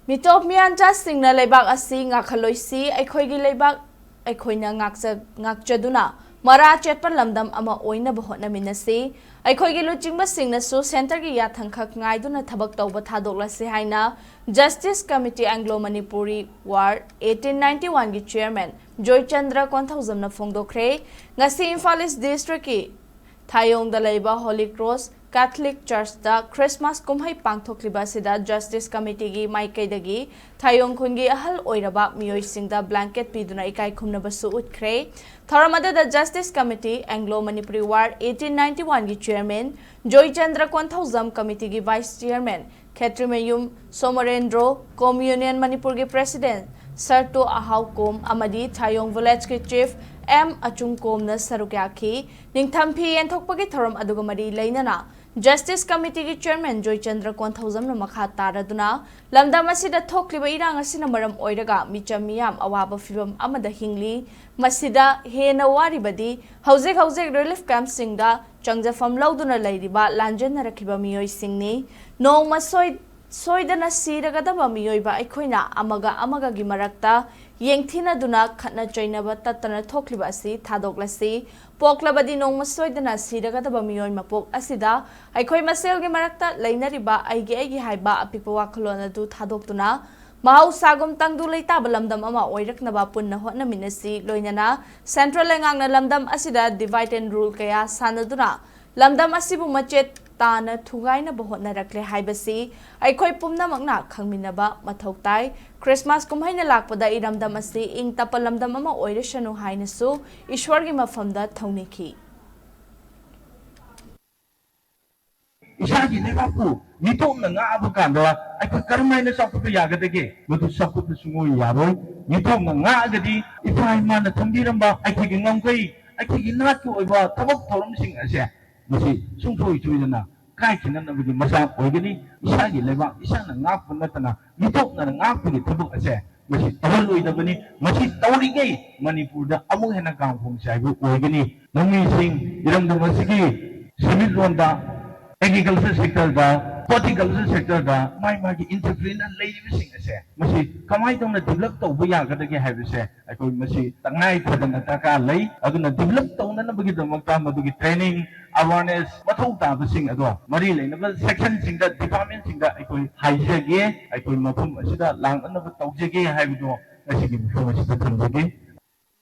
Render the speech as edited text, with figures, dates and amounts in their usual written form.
Meetop Meetyancha Singna Leibak asi Ngakhalloisi Aikhoigi Leibak Aikhoina Ngakchaduna Mara Chetpa Lamdam ama oina hotnaminasi Aikhoigi Luchingba Singnasu Center gi yathangkhak ngaiduna thabak tawba thadoklasi haina Justice Committee Anglo Manipuri War 1891 gi Chairman Joychandra Konthoujam na phongdokre ngasi Imphal East District ki Thayong da leiba Holy Cross Catholic Church da Christmas kumhai pangthokliba sida Justice Committee gi maikaidagi Thayong khungi ahal oiraba miyoi singda blanket piduna ikai khumnaba su utkre Thoramada the Justice Committee Anglo Manipuri War 1891 gi Chairman Joychandra Konthoujam Committee gi Vice Chairman Khetrimayum Somarendro Communion Manipur gi President Sarto Ahau Kom Amadi Thayong Village ki Chief M Achungkom na sarukyaki ningthampi enthokpagi thoram adugamari leinana Justice Committee ki Chairman Joychandra Konthoujam na makha taraduna lamdam asida thokliba irang asina maram oiraga micham miyam awaba fibam amada hingli masida hena waribadi hauzik relief camp singda changjafam lauduna leiriba lanjana rakhiba miyoi singni nongma soidana siragadaba miyoiba aikhoina amaga gi marakta yengthina duna khatna chainaba tatana thokliba asi thadoklasi poklabadi nongma soidana siragadaba miyoi mapok asida aikhoi masel gi marakta leinariba aigi haiba apikpa wakhlona du thadoktuna mahau sagum tangdu leitaba lamdam ama oiraknaba punna hotnaminasi loinana central lengangna lamdam asida divide and rule kaya sanaduna lamdam asibu machet Tana Tungaina Bohotna Rakle Haibasi, Aikoi Pumna Magna, Kangminaba, Matoktai, Christmas Kumhaina Lakpada Idam Damasi, Ing Tapalam Damama Oirishanu Hainasu, Ishwargima from the Toniki. Isagi Leibak, Meetop Ngakhalloisi, I could Carmine Sapu Yagadege, but to Sapu Sumu Yaro, Meetop Ngakhalloisi, if I man a Tambiramba, I take in way, I take in not to about Tabak Tormsing as a. Masi sungfo itu na kai kinan na bagi masa organi isagi Leibak isang ngak penatana Meetop na ngak puni tabuk ase masi tawaloi da bani masi tawri gai Manipur da among hena kampung sai bu organi nami sing iram da masigi civil ronda agriculture sector da horticulture sector da mai entrepreneur lady sing ase masi kamai tong na develop to bu ya ga da ge ha bise akoi masi tangai phadana ta ka lei aduna develop to na bagi da makta madugi training awareness mathau ta basing ado mari leinaba section singda department singda aikoi haijage aikoi mafum asida lang anaba tawjage haibido asigi mafum asida thamjage